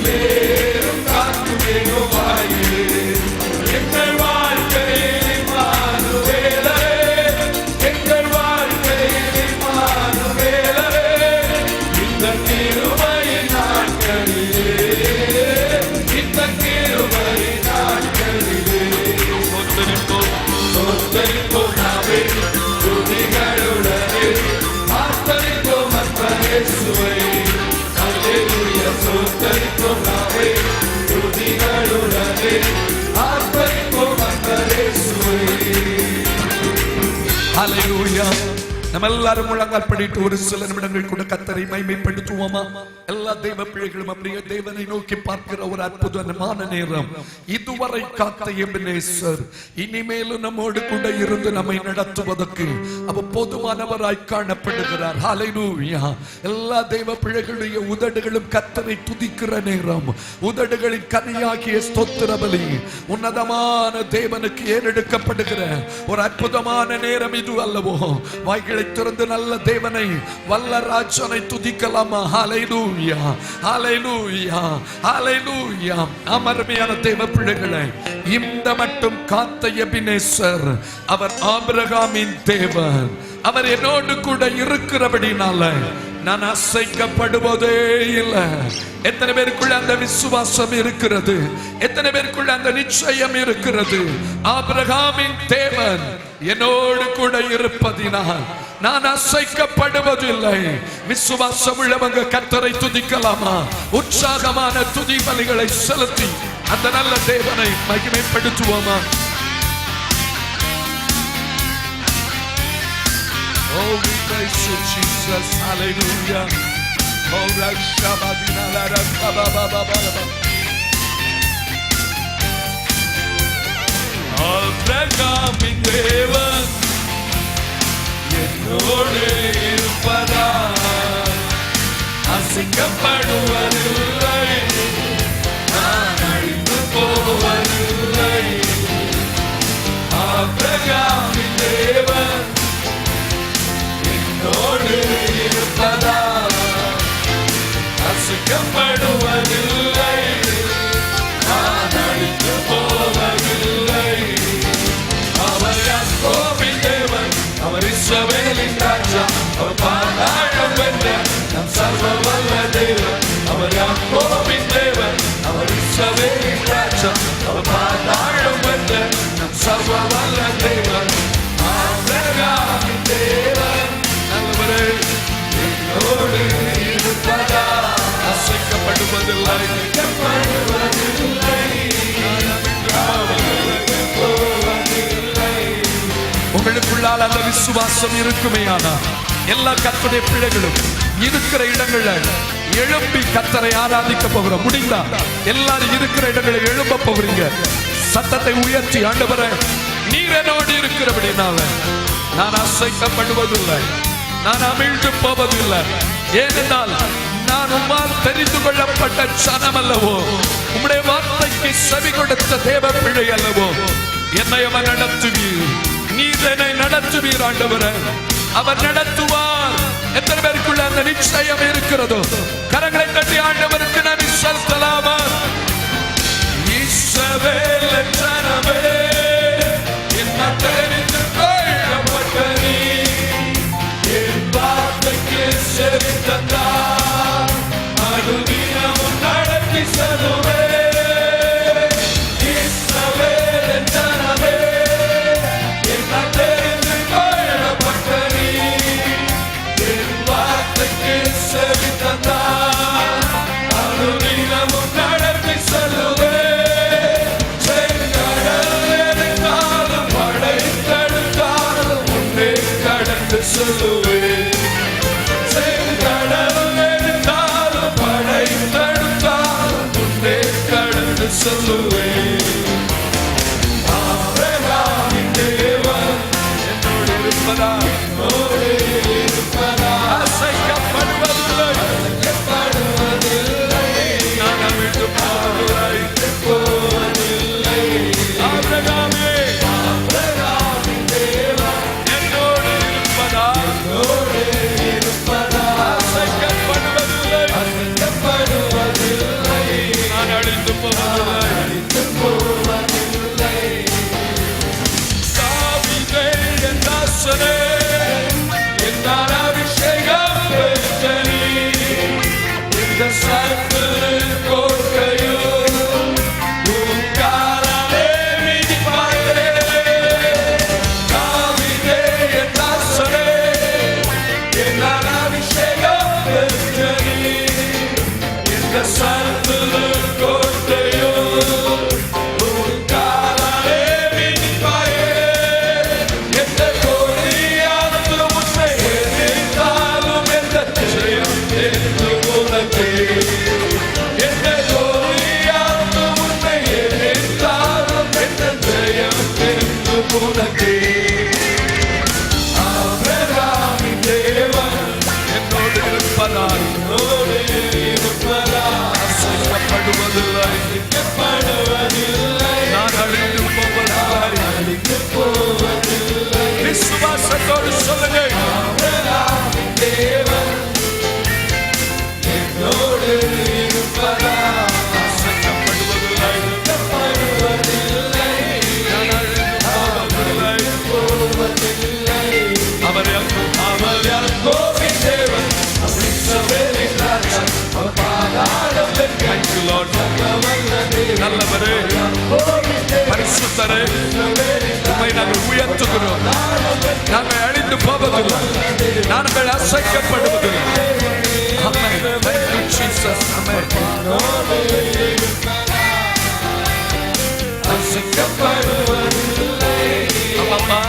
மேலும் காக்குமே வாயே எங்கள் வாழ்க்கையில் இம்மானுவேலரே எங்கள் வாழ்க்கையில் இம்மானுவேலரே இந்த கிருபையின் நாட்களிலே இந்த கிருபையின் நாட்களிலே சொத்தரிப்போம் நாவே துதிகளுடனே ஆர்ப்பரிப்போம் அன்பரேசுவை அல்லேலூயா சொத்தரிப்போம் நாவே துதிகளுடனே ஆர்ப்பரிப்போம் அன்பரேசுவை அல்லேலூயா. நம்ம எல்லாரும் முழங்கால் படிட்டு ஒரு சில நிமிடங்கள் கூட கர்த்தரை மகிமைப்படுத்துவோமா? எல்லா தெய்வ பிள்ளைகளும் அப்படியே தேவனை நோக்கி பார்க்கிற ஒரு அற்புதமான நேரம். இதுவரை காத்த எபனேசர் இனிமேலும் நம்மோடு கூட இருந்து நம்மை நடத்துவதற்கு அவர் போதுமானவராய் காணப்படுகிறார். ஹல்லேலூயா. எல்லா தெய்வ பிள்ளைகளுடைய உதடுகளும் கர்த்தரை துதிக்கிற நேரம். உதடுகளின் கனியாகிய ஸ்தோத்திர பலி உன்னதமான தேவனுக்கு ஏறெடுக்கப்படுகிற ஒரு அற்புதமான நேரம் இது அல்லவோ? வாய்களை திறந்து நல்ல தேவனை வல்ல ராஜனை துதிக்கலாமா? ஹல்லேலூயா ஹல்லேலூயா ஹல்லேலூயா. அமர்மையான தேவ பிள்ளைகளை, இந்த மட்டும் காத்த எபினேசர் அவர் ஆபிரகாமின் தேவன். அவர் என்னோடு கூட இருக்கிறபடினால நான் அசைக்கப்படுவதே இல்லை. எத்தனை பேருக்குள்ள அந்த விசுவாசம் இருக்கிறது? எத்தனை பேருக்குள்ள அந்த நிச்சயம் இருக்கிறது? ஆபிரகாமின் தேவன் என்னோடு கூட இருப்பதினால் நான் அசைக்கப்படுவதில்லை. விசுவாசம் உள்ளவங்க கர்த்தரை துதிக்கலாமா? உற்சாகமான துதி பலிகளை செலுத்தி அந்த நல்ல தேவனை மகிமைப்படுத்துவோமா? Oh, we praise you, Jesus. Hallelujah. Oh, Rashabadina la rakababababa. ஆபிரகாமின் தேவன் என்னோடு இருப்பதால் அசைக்கப்படுவதில்லை, நான் அழிந்து போவதில்லை. ஆபிரகாமின் தேவன் என்னோடு இருப்பதால் அசைக்கப்படுவதில்லை, நான் அழிந்து போவதில்லை. அவர் யாக்கோபின் தேவன், அவர் இஸ்ரவேலின் ராஜா, அவர் பாதாளம் வென்ற நம் சர்வ வல்ல தேவன். அவர் யாக்கோபின் தேவன், அவர் இஸ்ரவேலின் ராஜா, அவர் பாதாளம் வென்ற நம் சர்வ வல்ல தேவன். ஆபிரகாமின் தேவன் நல்லவரே என்னோடு இருப்பதால் அசைக்கப்படுவதில்லை. உங்களுக்குள்ளால் அந்த விசுவாசம் இருக்குமேயானா எல்லா கர்த்தருடைய பிள்ளைகளும் இருக்கிற இடங்கள்ல எழும்பி கர்த்தரை ஆராதிக்க போகிறோம். முடிந்தா எல்லாரும் இருக்கிற இடங்களில் எழும்ப போகிறீங்க. சத்தத்தை உயர்த்தி, ஆண்டவரே நீர் என்னோடு இருக்கிறபடினால நான் அசைக்கப்படுவதில்லை, நான் அமிழ்ந்து போவதில்லை. ஏனென்றால் நான் உம்மால் தெரிந்து கொள்ளப்பட்ட சனம் அல்லவோ, உம்முடைய வார்த்தைக்கு செவி கொடுத்த தேவ பிள்ளை அல்லவோ. என்னை அவர் நடத்துவீர், நீர் என்னை நடத்துவீர் ஆண்டவரே. அவர் நடத்துவார். எத்தனை பேருக்குள்ள அந்த நிச்சயம் இருக்கிறதோ கரங்களை தட்டி ஆண்டவருக்கு நன்றி செலுத்தலாமா? இஸ்ரவேல் ஜனமே என்ன தெரிந்து கொள்ளப்பட்ட நீ, என் வார்த்தைக்கு செவி தந்தார், அது தினமும் நடத்தி செல்லுவே. இஸ்ரவேல் ஜனமே என்ன தெரிந்து கொள்ளப்பட்ட நீ, என் வார்த்தைக்கு செவி தந்தார், விசுவாசத்தோடு சொல்லுங்க, நல்லவரே, பரிசுத்தரே, உம்மை நாங்கள் உயர்த்துகிறோம். நாங்கள் அழிந்து போவதில்லை, நாங்கள் அசைக்கப்படுவதில்லை. ஆமென். Thank you, Jesus. ஆமென். அசைக்கப்படுவதில்லை. ஆமா,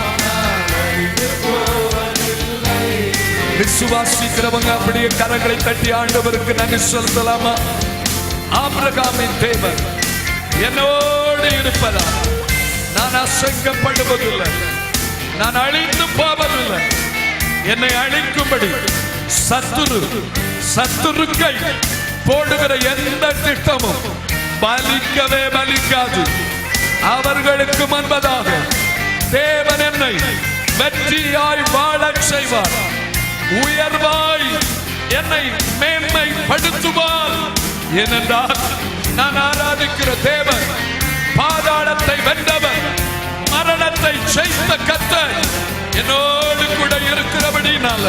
விசுவாசிக்கிறவங்க அப்படியே கரங்களை தட்டி ஆண்டவருக்கு நன்றி செலுத்தலாமா? ஆபிரகாமின் தேவன் என்னோடு இருப்பதா, நான் அசைக்கப்படுவதில்லை, நான் அழிந்து போவதில்லை. என்னை அழிக்கும்படி சத்துருக்கள் போடுகிற எந்த திட்டமும் பலிக்கவே பலிக்காது. அவர்களுக்கு முன்பதாக தேவன் என்னை வெற்றியாய் வாழச் செய்வார், உயர்வாய் என்னை மேன்மைப்படுத்துவார். ஏனென்றால் நான் ஆராதிக்கிற தேவன் பாதாளத்தை வென்றவர், மரணத்தை ஜெயித்த கர்த்தர் என்னோடு கூட இருக்கிறபடினால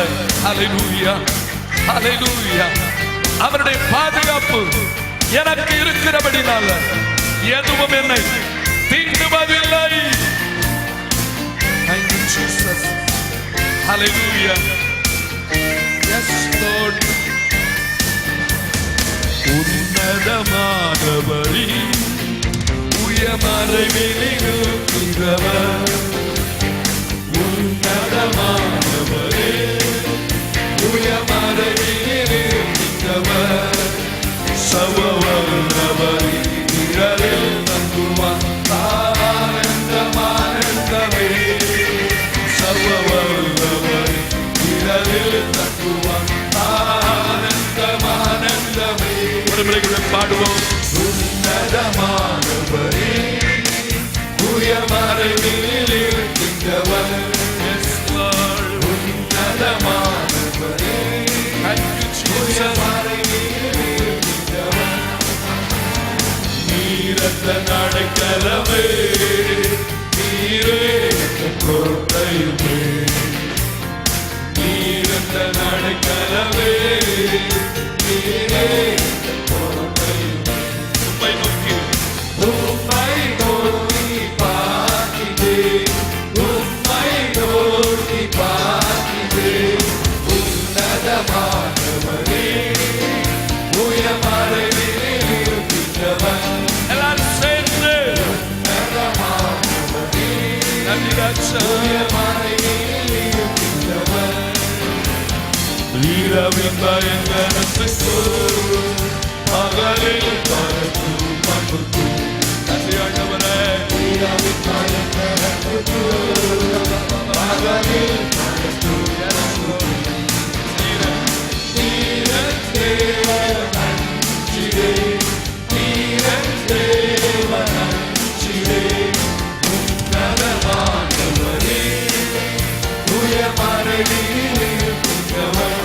ஹல்லேலூயா, ஹல்லேலூயா. அவருடைய பாதுகாப்பு எனக்கு இருக்கிறபடினால எதுவும் என்னை தீண்டுவதில்லை. Thank you, Jesus. Hallelujah. Yes, Lord. உன்னதமானவரே, உயர்மறைவிலே இருக்கிறவர். உன்னதமானவரே, உயர்மறைவிலே இருக்கிறவர். சர்வவல்லவரே, நிழலில் தங்குவார் ஆனந்தமானந்தமே. சர்வவல்லவரே, நிழலில் தங்குவார் ஆனந்தமானந்தமே. ஒரு முறை பாடுவோம். உன்னதமானவரே, உயர்மறைவிலே இருக்கின்றவர். உன்னதமானவரே, உயர்மறைவிலே இருக்கின்றவர். நீரத்த நடைக்கலமே, நீரே கோட்டையுமே. நீரத்த நடைக்கலமே, நீரே கோட்டையுமே. உம்மை நோக்கி பார்க்கிறே, உம்மை நோக்கி பார்க்கிறே. உன்னதமானவரே, உயர்மறைவிலே இருக்கின்றவர். எல்லாரும் சேர்ந்து உன்னதமானவரே, உயர்மறைவிலே இருக்கின்றவர். இரவின் பயங்கரத்துக்கு பகலில் பறக்கும் மண்ணுக்கும் நன்றி ஆண்டவரே. இரவின் பயங்கரத்துக்கு பகலில் பறக்கும் நீரன் தேவன் அஞ்சிலே, நீரன் தேவன் அஞ்சிலே. உன்னதமானவரே, உயர்மறைவிலே இருக்கின்றவர்.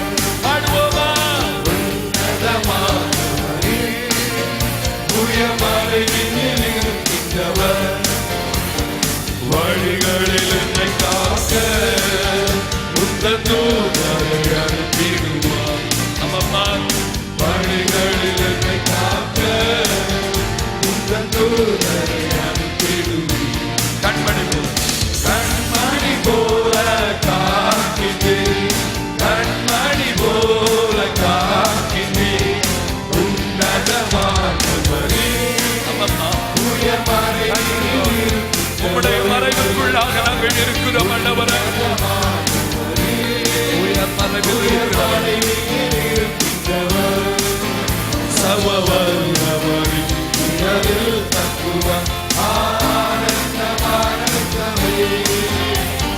பாடுவோமா? உன்னதமானவரே, வல்லவரின் நிழலில் தங்குவான் ஆனந்தமானந்தமே.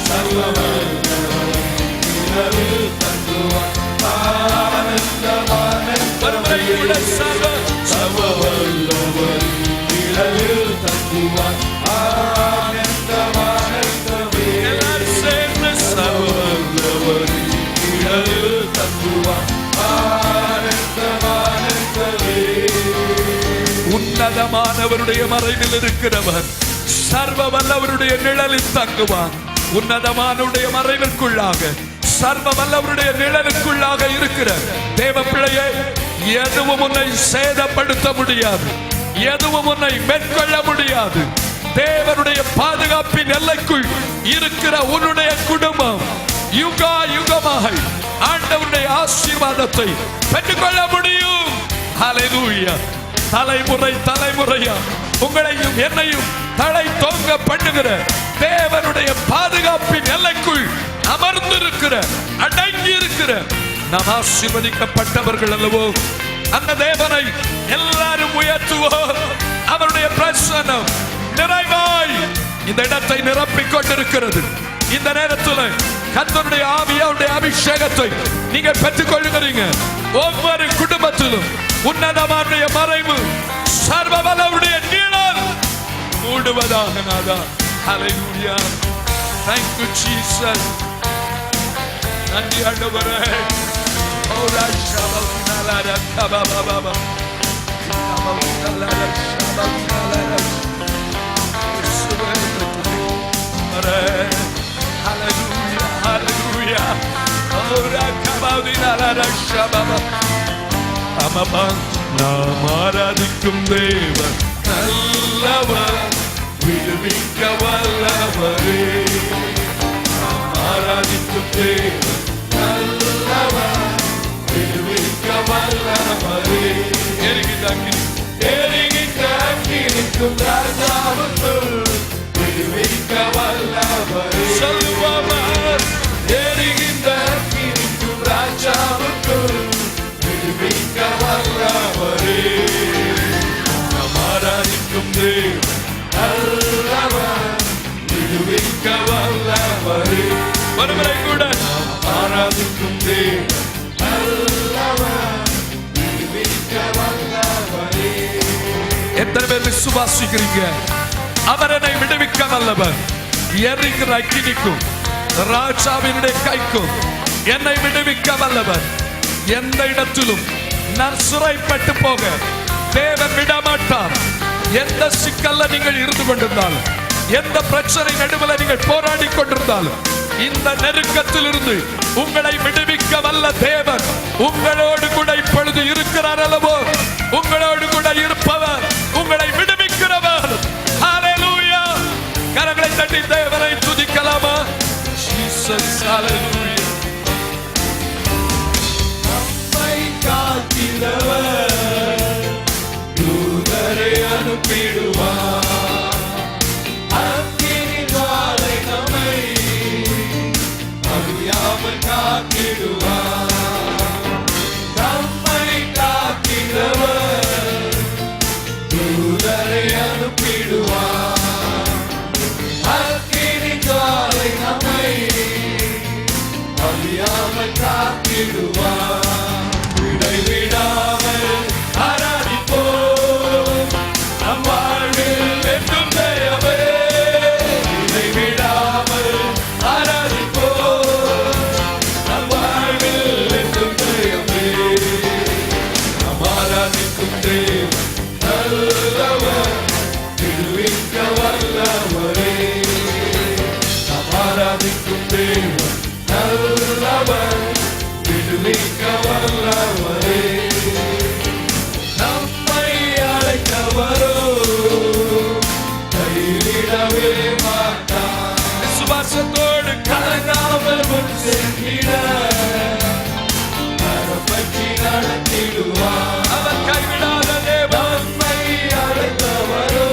சர்வ வல்லவரின் நிழலில் தங்குவான் ஆனந்தமானந்தமே. சர்வ வல்லவரின் நிழலில் தங்குவான் ஆனந்தமானந்தமே. எல்லாரும் சேர்ந்து சர்வ வல்லவரின் நிழலில் தங்குவான் ஆனந்தமானந்தமே. உன்னதமானவருடைய மறைவில் இருக்கிறவர் சர்வ வல்லவருடைய நிழலில் தங்குவான். உன்னதமானவருடைய மறைவிற்குள்ளாக சர்வ வல்லவருடைய நிழலுக்குள்ளாக இருக்கிற தேவ பிள்ளையே, எதுவும் உன்னை சேதப்படுத்த முடியாது, எதுவும் உன்னை மேற்கொள்ள முடியாது. தேவனுடைய பாதுகாப்பின் எல்லைக்குள் இருக்கிற உன்னுடைய குடும்பம் யுகா யுகமாக ஆண்டவருடைய ஆசீர்வாதத்தை பெற்றுக்கொள்ள முடியும். ஹல்லேலூயா. தலைமுறை தலைமுறையா உங்களையும் என்னையும் தலை தோங்க பண்ணுகிற தேவனுடைய பாதுகாப்பின் எல்லைக்குள் அமர்ந்திருக்கிற அடங்கி இருக்கிற நாம் ஆசீர்வதிக்கப்பட்டவர்கள் அல்லவோ. அந்த தேவனை எல்லாரும் உயர்த்துவோம். அவருடைய பிரசன்னம் நிறைவாய் இந்த இடத்தை நிரப்பிக் கொண்டிருக்கிறது. இந்த நேரத்தில் கர்த்தருடைய ஆவியாருடைய அபிஷேகத்தை நீங்க பெற்றுக் கொள்ளுகிறீங்க. ஒவ்வொரு குடும்பத்திலும் உன்னதமான மறைவு சர்வ வல்லவருடைய நிழல் மூடுவதாக. நாதா ஹல்லேலூயா. Thank you Jesus. நன்றி ஆண்டவரே. ஓலா ஷபல்னாலா கபாபாபா கபாபாலா ஷபல்னாலா சுவரே. ஹல்லேலூயா ஹல்லேலூயா. ஓலா கபாபாலா ஷபபா அமபா. நாம் ஆராதிக்கும் தேவன் நல்லவர், விடுவிக்க வல்லவரே. நாம் ஆராதிக்கும் தேவன் நல்லவர், விடுவிக்க வல்லவரே. எரிகின்ற அக்கினிக்கும் ராஜாவுக்குள் விடுவிக்க வல்லவரே. சொல்லுவார். எரிகின்ற அக்கினிக்கும் ராஜாவுக்குள் விடுவிக்க வல்லவரே. நாம் ஆராதிக்கும் தேவன் நல்லவர், விடுவிக்க வல்லவரே. ஒருவரை கூட ஆராதிக்கும் தேவன் நல்லவர், விடுவிக்க வல்லவரே. எத்தனை பேர் விசுவாசிக்கிறீங்க? அவர் என்னை விடுவிக்க வல்லவர். எரிகிற அக்கினிக்கும் ராஜாவினுடைய கைக்கும் என்னை விடுவிக்க வல்லவர். எந்த இடத்திலும் நான் சிறைப்பட்டு போக தேவன் விடமாட்டார். எந்த சிக்கல்ல நீங்கள் இருந்து கொண்டிருந்தாலும், எந்த பிரச்சனை நடுவில் நீங்கள் போராடி கொண்டிருந்தாலும், இந்த நெருக்கத்தில் இருந்து உங்களை விடுவிக்க வல்ல தேவன் உங்களோடு கூட இப்பொழுது இருக்கிறார் அல்லவோ. உங்களோடு கூட இருப்பவர், உங்களை விடுவிக்கிறவர். ஹல்லேலூயா. கரங்களை தட்டி தேவனை துதிக்கலாமா? ஜீசஸ் ஹல்லேலூயா. நம்மை காக்கிறவர் தூதரை அனுப்பிடுவார். அக்கினி ஜுவாலை நம்மை அழியாமல் காத்திடுவார். நம்மை காக்கிறவர் தூதரை அனுப்பிடுவார். அக்கினி ஜுவாலை நம்மை அழியாமல் காத்திடுவார். விடாமல் ஆராதிப்போம் நம் வாழ்வில் என்றும் ஜெயமே. விடாமல் ஆராதிப்போம் நம் வாழ்வில் என்றும் ஜெயமே. நாம் ஆராதிக்கும் தேவன் நல்லவர், விடுவிக்க வல்லவரே. நாம் ஆராதிக்கும் தேவன் நல்லவர், விடுவிக்க வல்லவரே. நம்மை அழைத்தவரோ கைவிடவே மாட்டார். விசுவாசத்தோடு கலங்காமல் முன் சென்றிட பற்றி நடத்திடுவார். அவர் கைவிடாத தேவன். நம்மை அழைத்தவரோ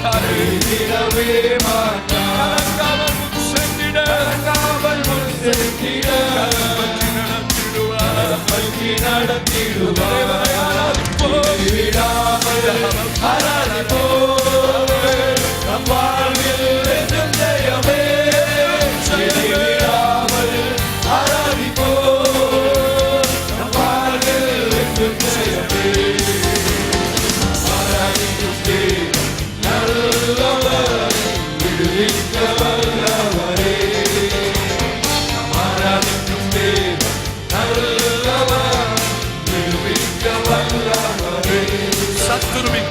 கைவிடவே மாட்டார். கலங்காமல் முன் சென்றிட சத்துருவின்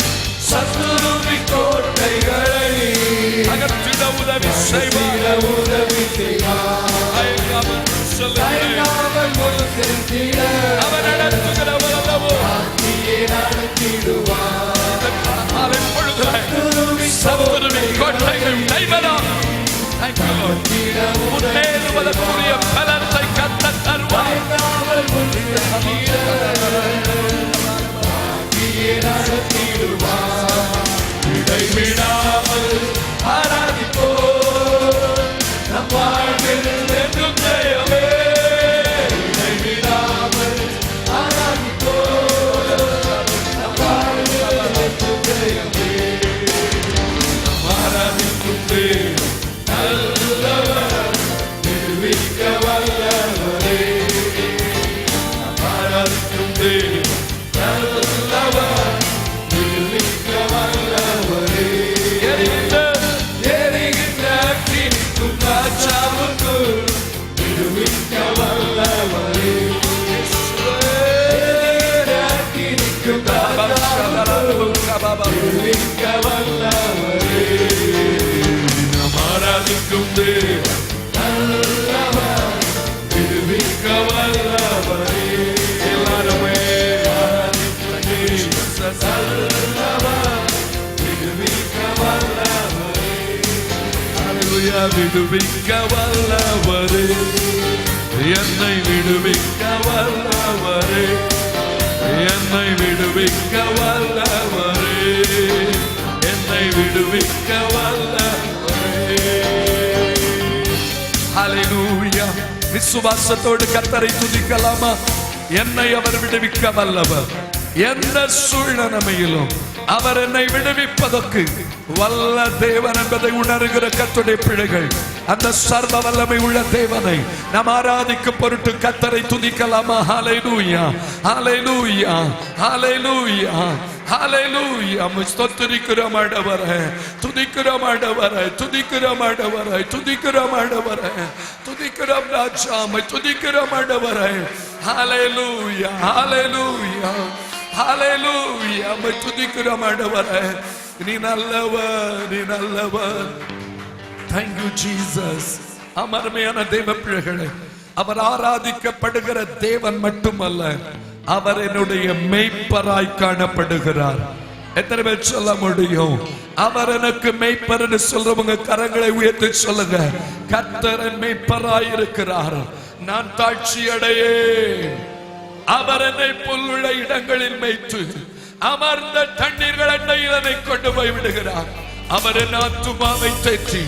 கோட்டைகளை அகற்றிட உதவி செய்வார். அவர் நடத்துகிறவர் அல்லவோ. சத்துருவின் கோட்டைகள் கைவராம். முன்னேறுவதற்குரிய பலத்தை கர்த்தர் தருவார். இடைவிடாமல் ஆராதிப்போம் நம் வாழ்வில் என்றும் ஜெயமே. இடைவிடாமல் ஆராதிப்போம் நம் வாழ்வில் என்றும் ஜெயமே. நம் ஆராதிக்கும் தேவன் நல்லவர், விடுவிக்க வல்லவரே. நம் ஆராதிக்கும் தேவன் நல்லவர், விடுவிக்க வல்லவரே. எரிகின்ற அக்கினிக்கும் ராஜாவுக்கும் விடுவிக்க வல்லவரே. அக்கினிக்கும் ராஜாவுக்கும் விடுவிக்க வல்லவரே. நாம் ஆராதிக்கும் தேவன் நல்லவர், விடுவிக்க வல்லவரே. எல்லாருமே விடுவிக்க வல்லவரே, என்னை விடுவிக்க வல்லவரே, என்னை விடுவிக்க வல்லவரே, என்னை விடுவிக்க வல்லவரே. ஹல்லேலூயா. விசுவாசத்தோடு கர்த்தரை துதிக்கலாமா? என்னை அவர் விடுவிக்க வல்லவர். எந்த சூழ்நிலையிலும் அவர் என்னை விடுவிப்பதற்கு வல்ல தேவன் என்பதை உணர்கிற கர்த்தருடைய பிள்ளைகள் அந்த சர்வ வல்லமை உள்ள தேவனை நாம் ஆராதிக்கும் பொருட்டு கர்த்தரை துதிக்கலாமா? ஹல்லேலூயா, ஹல்லேலூயா, ஹல்லேலூயா, ஹல்லேலூயா. ஸ்தோத்திரிக்கிறோம் ஆண்டவரே, துதிக்கிறோம் ஆண்டவரே, துதிக்கிறோம் ஆண்டவரே, துதிக்கிறோம் ஆண்டவரே, துதிக்கிறோம் ராஜா, துதிக்கிறோம் ஆண்டவரே. ஹல்லேலூயா, ஹல்லேலூயா, ஹல்லேலூயா. துதிக்கிறோம் ஆண்டவரே, நீ நல்லவர், நீ நல்லவர். Thank you Jesus. அமர்மையான தேவ பிள்ளைகளே, அவர் ஆராதிக்கப்படுகிற தேவன் மட்டுமல்ல, அவர் என்னுடைய மேய்ப்பராய் காணப்படுகிறார். எத்தனை பேர் சொல்ல முடியும்? அவர் எனக்கு மேய்ப்பர் என்று சொல்றவங்க கரங்களை உயர்த்தி சொல்லுங்க. கர்த்தர் மேய்ப்பராய் இருக்கிறார், நான் தாழ்ச்சி அடையேன். அவர் என்னை புல்லுள்ள இடங்களில் மேய்த்து அமர்ந்த தண்ணீர்கள் அண்டையில் என்னை கொண்டு போய் விடுகிறார். அவர் என் ஆத்துமாவை தேற்றி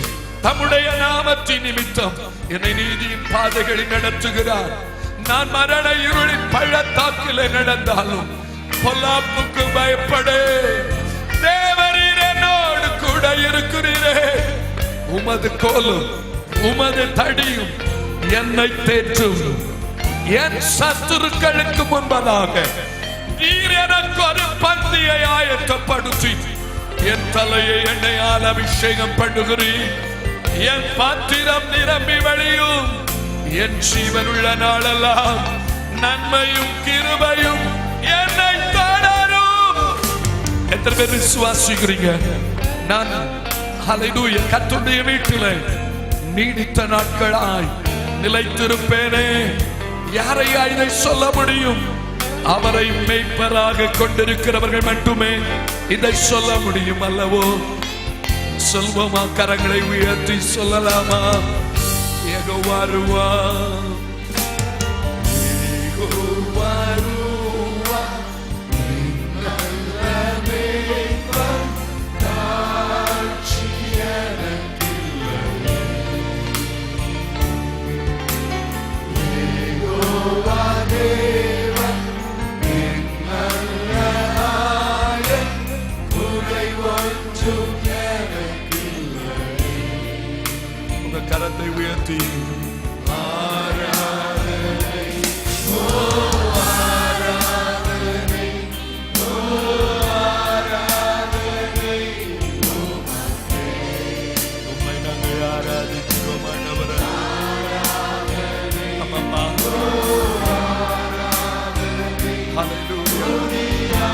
தம்முடைய நாமத்தின் நிமித்தம் என்னை நீதியின் பாதைகளில் நடத்துகிறார். நான் மரண இருளின் பள்ளத்தாக்கிலே நடந்தாலும் பொல்லாப்புக்கு பயப்படே. தேவரீர் என்னோடு கூட இருக்கிறீரே. உமது கோலும் உமது தடியும் என்னை தேற்றும். என் சத்துருக்களுக்கு முன்பதாக நீர் எனக்கு ஒரு பந்தியை ஆயத்தப்படுத்தி என் தலையை எண்ணெயால் அபிஷேகம் பண்ணுகிறீர். என் பாத்திரம் நிரம்பி வழியும். என் ஜீவனுள்ள நாளெல்லாம் நன்மையும் கிருபையும் என்னை தொடரும். எத்தனை பேர் விசுவாசிக்கிறீங்க? நான் ஹல்லேலூயா கர்த்தருடைய வீட்டிலே நீடித்த நாட்களாய் நிலைத்திருப்பேனே. யாரையா இதை சொல்ல முடியும்? அவரை மேய்ப்பராக கொண்டிருக்கிறவர்கள் மட்டுமே இதை சொல்ல முடியும் அல்லவோ? சொல்வோமா? கரங்களை உயர்த்தி சொல்லலாமா? யெகோவா ருவா, யெகோவா ருவா, நல்ல மேய்ப்பர், தாழ்ச்சி எனக்கில்லை. யெகோவா தேவன், என் நல்ல ஆயன், குறை ஒன்றும் கரத்தை உயர்த்தி ஆராதனை, ஓ ஆராதனை, ஓ ஆராதனை, உம்மை நாங்கள் ஆராதிக்கிறோம் ஆண்டவரே. அம்மா ஹல்லேலூயா.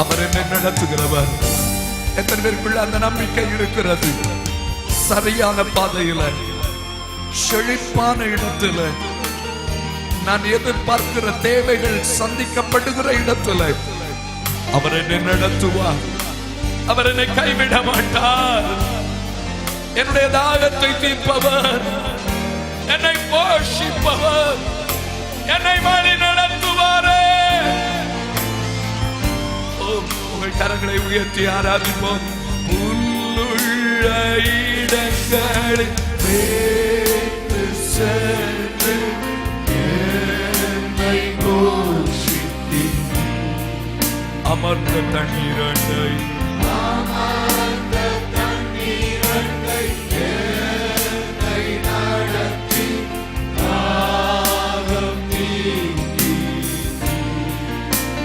அவர் என்னை நடத்துகிறவர். எத்தனை பேருக்குள்ள அந்த நம்பிக்கை இருக்கிறது? சரியான பாதையில, செழிப்பான இடத்துல, நான் எதிர்பார்க்கிற தேவைகள் சந்திக்கப்படுகிற இடத்துல அவர் என்னை நடத்துவார். அவர் என்னை கைவிட மாட்டார். என்னுடைய தாகத்தை தீர்ப்பவர், என்னை போஷிப்பவர், என்னை வழி நடத்துவாரே. உங்கள் கரங்களை உயர்த்தி ஆராதிப்போம். புல்லுள்ள இடங்களில் மேய்த்து சென்று என்னை போஷித்தி, அமர்ந்த தண்ணீரண்டை என்னை நடத்தி தாகம் நீக்கி,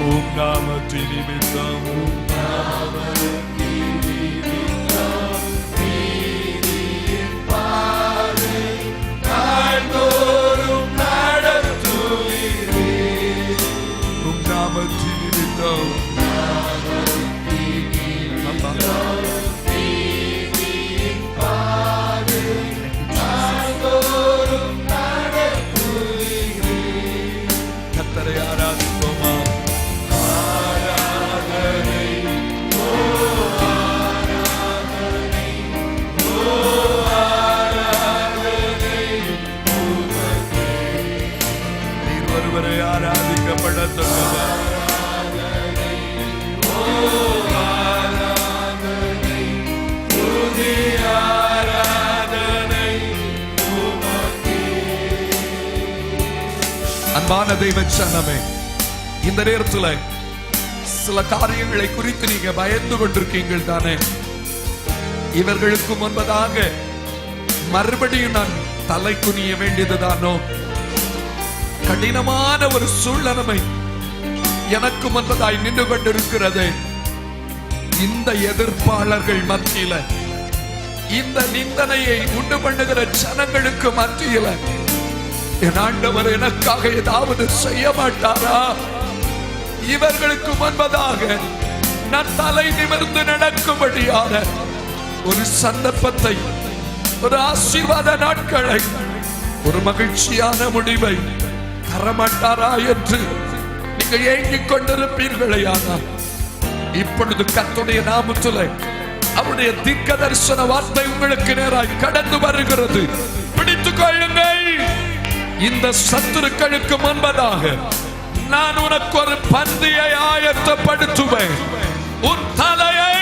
உம் நாமத்தின் நிமித்தம் நீதியின் பாதை நாள்தோறும் நடத்துவீரே. உம் நாமத்தின் நிமித்தம் நீதியின் பாதை நாள்தோறும் நடத்துவீரே. கர்த்தரை ஆராதிப்போமா? அன்பான தெய்வ ஜனமே, இந்த நேரத்தில் சில காரியங்களை குறித்து நீங்க பயந்து கொண்டிருக்கீங்கள் தானே? இவர்களுக்கு முன்பதாக மறுபடியும் நான் தலை குனிய வேண்டியதுதானோ? கடினமான ஒரு சூழ்நிலை எனக்கு முன்பதாய் நின்று கொண்டிருக்கிறது. இந்த எதிர்ப்பாளர்கள் மத்தியில, இந்த நிந்தனையை உண்டு பண்ணுகிற ஜனங்களுக்கு மத்தியில என் ஆண்டவர் எனக்காக ஏதாவது செய்ய மாட்டாரா? இவர்களுக்கு முன்பதாக நான் தலை நிமிர்ந்து நடக்கும்படியான ஒரு சந்தர்ப்பத்தை, ஒரு ஆசீர்வாத நாட்களை, ஒரு மகிழ்ச்சியான முடிவை தரமாட்டாரா என்று நீங்கள் ஏங்கிக் கொண்டிருப்பீர்களேயானால், இப்பொழுது கர்த்தருடைய நாமத்திலே அவருடைய தீர்க்க தரிசன வார்த்தை உங்களுக்கு நேராய் கடந்து வருகிறது. பிடித்துக் கொள்ளுங்கள். இந்த சத்துருக்களுக்கு முன்பதாக நான் உனக்கு ஒரு பந்தியை ஆயத்தப்படுத்துவேன். உன் தலையை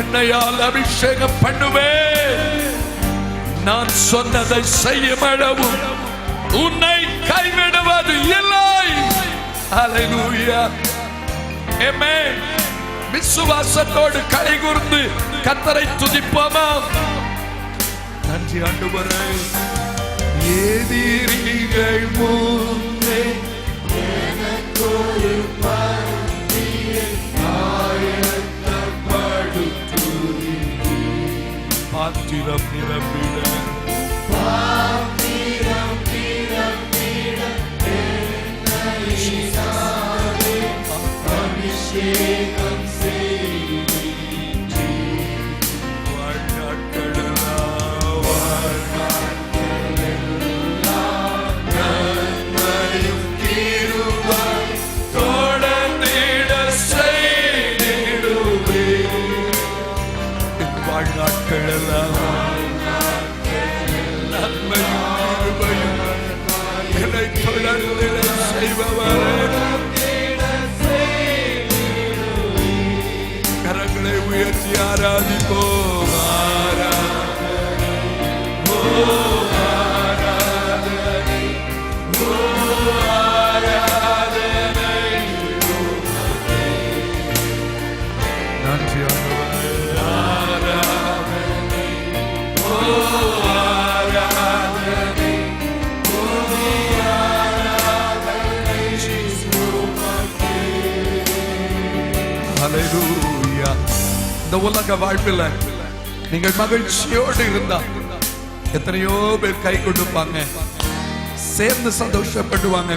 எண்ணெயால் அபிஷேகம் பண்ணுவேன். நான் சொன்னதை செய்யும் அளவும் உன்னை கைவிடுவது இல்லை. ஹல்லேலூயா, ஆமென். விசுவாசத்தோடு கைகூர்ந்து கர்த்தரை துதிப்போமா? நன்றி ஆண்டவரே. எதிரிகள் முன்னே எனக்கொரு பந்தியை ஆயத்தப்படுத்துவீர். பாத்திரம் நிரம்பிட, பாத்திரம் நிரம்பிட என்னை அபிஷேகம் கரங்களை உயர்த்தி ஆராதிப்போம். நன்றி ஹல்லேலூயா. இந்த உலக வாழ்வில் நீங்கள் மகிழ்ச்சியோடு இருந்தா எத்தனையோ பேர் கை கொடுப்பாங்க, சேர்ந்து சந்தோஷப்படுவாங்க.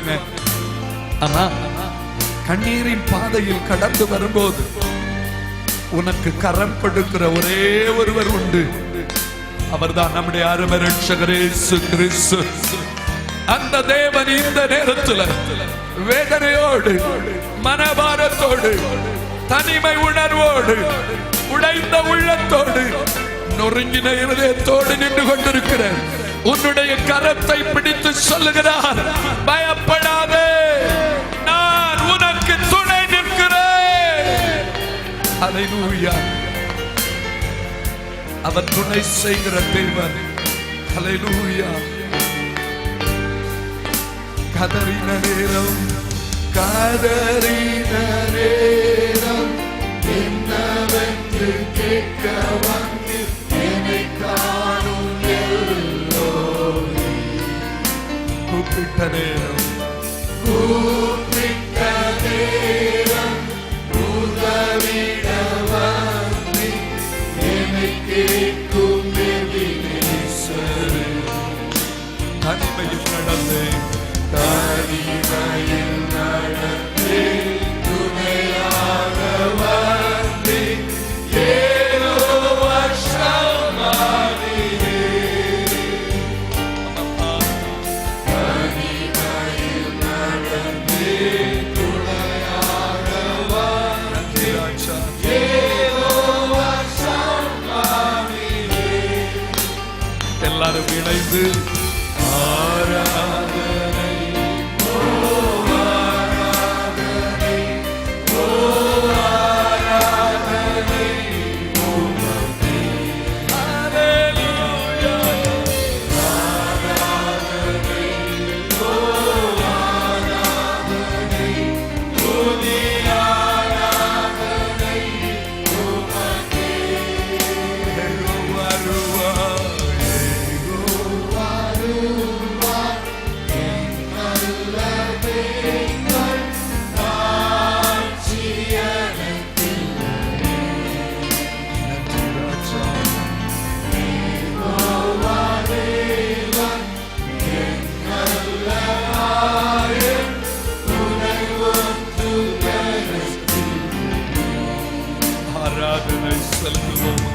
ஆனா கண்ணீரின் பாதையில் கடந்து வரும்போது உனக்கு கரம் கொடுக்கிற ஒரே ஒருவர் உண்டு. அவர்தான் நம்முடைய அருமை ரட்சகர் இயேசு கிறிஸ்து. அந்த தேவன் இந்த நேரத்தில் வேதனையோடு, மனபாரத்தோடு, தனிமை உணர்வோடு, உடைந்த உள்ளத்தோடு, நொறுங்கின இருதயத்தோடு நின்று கொண்டிருக்கிற உன்னுடைய கரத்தை பிடித்து சொல்லுகிறார், பயப்படாதே, நான் உனக்கு துணை நிற்கிறேன். அல்லேலூயா. அவர் துணை செய்கிற தேவன். அல்லேலூயா. கதறின நேரம், கதறின நேரம் என்னவென்று கேட்க வந்து என்னை காணும் எல்லோரி. கூப்பிட்ட நேரம், கூப்பிட்ட நேரம் உதவிட வந்து என்னை கேட்கும் எபினேசரே. தனிமையில் நடந்தேன், தனிமையில் நடந்தேன், துணையாக வந்து ஏதோ வருஷமானே. தனிமையில் நடந்தேன், துணையாக வந்து ஏதோ வருஷமானே. எல்லாரும் இணைந்து ஆராதனை, ஓ ஆராதனை, ஓ ஆராதனை உமக்கே. அல்லேலூயா. ஆராதனை, ஓ ஆராதனை, துதி ஆராதனை உமக்கே. யெகோவா ஆராதனை செலுத்துவோம்.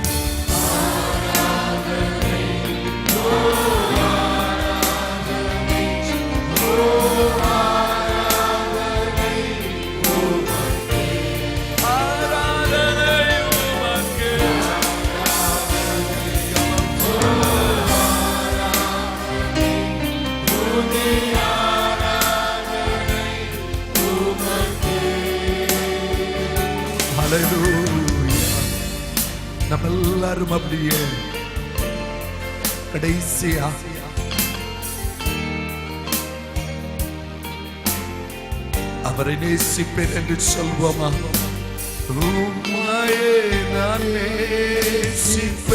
நம்ம எல்லாரும் அப்படியே கடைசியா அவரை நேசிப்பேன் என்று சொல்வோமா? உம்மையே நான் நேசிப்பேன்.